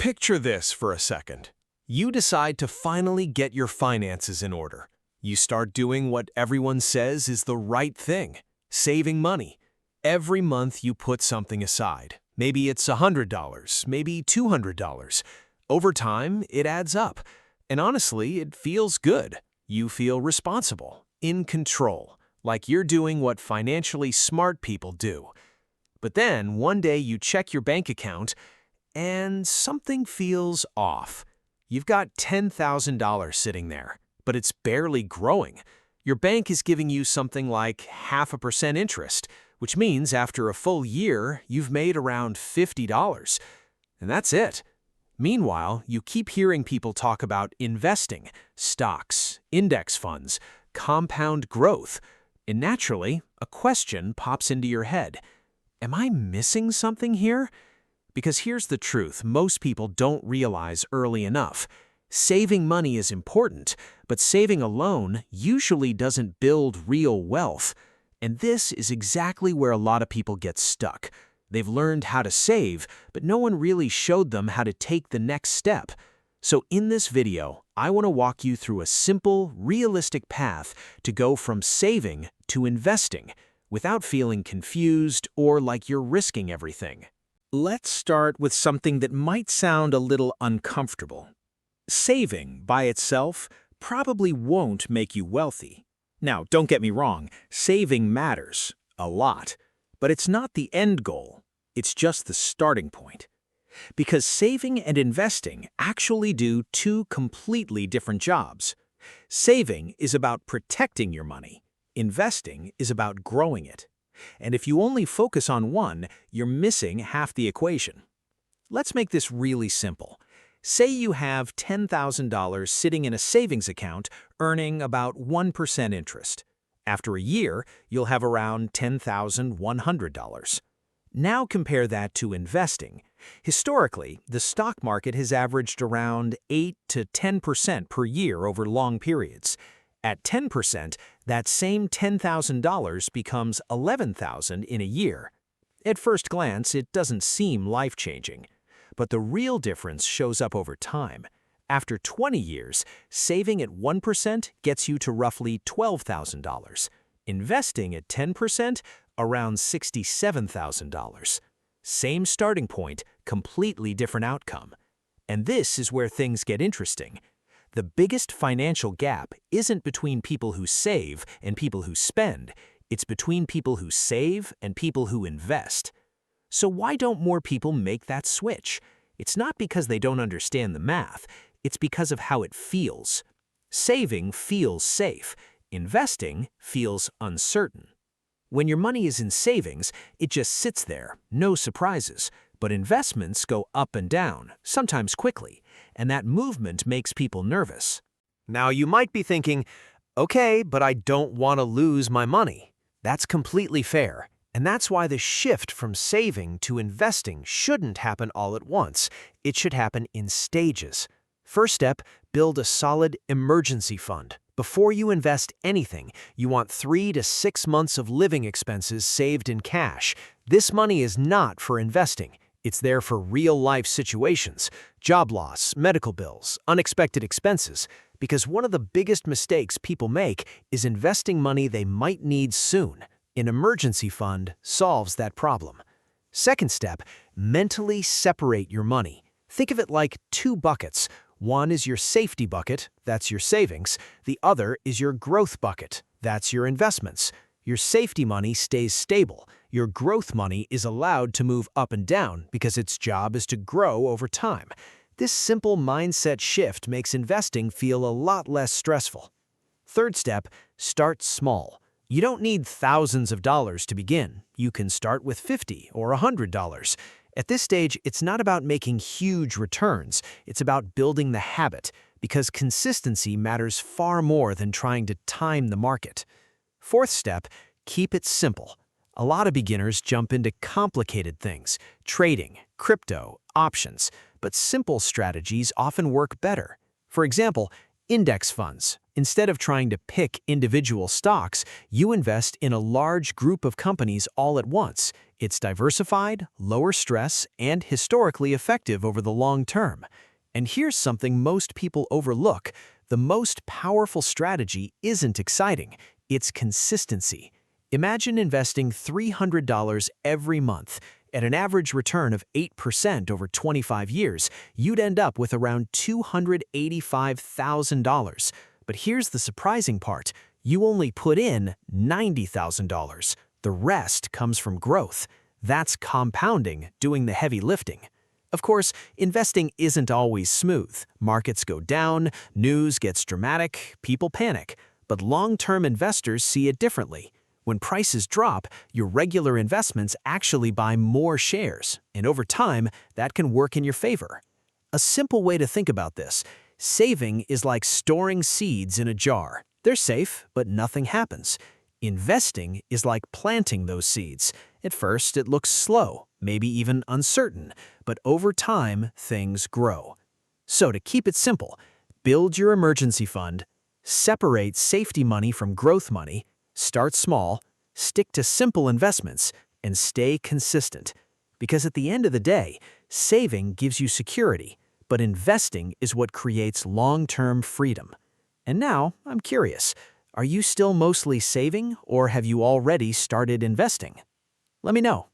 Picture this for a second. You decide to finally get your finances in order. You start doing what everyone says is the right thing, saving money. Every month you put something aside. Maybe it's $100, maybe $200. Over time, it adds up. And honestly, it feels good. You feel responsible, in control, like you're doing what financially smart people do. But then, one day you check your bank account, and something feels off. You've got $10,000 sitting there, but it's barely growing. Your bank is giving you something like 0.5% interest, which means after a full year, you've made around $50. And that's it. Meanwhile, you keep hearing people talk about investing, stocks, index funds, compound growth. And naturally, a question pops into your head. Am I missing something here? Because here's the truth most people don't realize early enough. Saving money is important, but saving alone usually doesn't build real wealth. And this is exactly where a lot of people get stuck. They've learned how to save, but no one really showed them how to take the next step. So in this video, I want to walk you through a simple, realistic path to go from saving to investing without feeling confused or like you're risking everything. Let's start with something that might sound a little uncomfortable. Saving by itself probably won't make you wealthy. Now, don't get me wrong, saving matters a lot, but it's not the end goal. It's just the starting point. Because saving and investing actually do two completely different jobs. Saving is about protecting your money. Investing is about growing it. And if you only focus on one, you're missing half the equation. Let's make this really simple. Say you have $10,000 sitting in a savings account earning about 1% interest. After a year, you'll have around $10,100. Now compare that to investing. Historically, the stock market has averaged around 8 to 10% per year over long periods. At 10%, that same $10,000 becomes $11,000 in a year. At first glance, it doesn't seem life-changing. But the real difference shows up over time. After 20 years, saving at 1% gets you to roughly $12,000. Investing at 10%, around $67,000. Same starting point, completely different outcome. And this is where things get interesting. The biggest financial gap isn't between people who save and people who spend. It's between people who save and people who invest. So why don't more people make that switch? It's not because they don't understand the math. It's because of how it feels. Saving feels safe. Investing feels uncertain. When your money is in savings, it just sits there, no surprises. But investments go up and down, sometimes quickly, and that movement makes people nervous. Now you might be thinking, okay, but I don't want to lose my money. That's completely fair. And that's why the shift from saving to investing shouldn't happen all at once. It should happen in stages. First step, build a solid emergency fund. Before you invest anything, you want 3 to 6 months of living expenses saved in cash. This money is not for investing. It's there for real-life situations, job loss, medical bills, unexpected expenses. Because one of the biggest mistakes people make is investing money they might need soon. An emergency fund solves that problem. Second step, mentally separate your money. Think of it like 2 buckets. One is your safety bucket, that's your savings. The other is your growth bucket, that's your investments. Your safety money stays stable. Your growth money is allowed to move up and down because its job is to grow over time. This simple mindset shift makes investing feel a lot less stressful. Third step, start small. You don't need thousands of dollars to begin. You can start with $50 or $100. At this stage, it's not about making huge returns. It's about building the habit, because consistency matters far more than trying to time the market. Fourth step, keep it simple. A lot of beginners jump into complicated things, trading, crypto, options, but simple strategies often work better. For example, Index funds. Instead of trying to pick individual stocks, you invest in a large group of companies all at once. It's diversified, lower stress, and historically effective over the long term. And here's something most people overlook. The most powerful strategy isn't exciting, it's consistency. Imagine investing $300 every month. At an average return of 8% over 25 years, you'd end up with around $285,000. But here's the surprising part. You only put in $90,000. The rest comes from growth. That's compounding, doing the heavy lifting. Of course, investing isn't always smooth. Markets go down, news gets dramatic, people panic. But long-term investors see it differently. When prices drop, your regular investments actually buy more shares, and over time, that can work in your favor. A simple way to think about this: saving is like storing seeds in a jar. They're safe, but nothing happens. Investing is like planting those seeds. At first, it looks slow, maybe even uncertain, but over time, things grow. So to keep it simple, build your emergency fund, separate safety money from growth money, start small, stick to simple investments, and stay consistent. Because at the end of the day, saving gives you security, but investing is what creates long-term freedom. And now, I'm curious, are you still mostly saving, or have you already started investing? Let me know.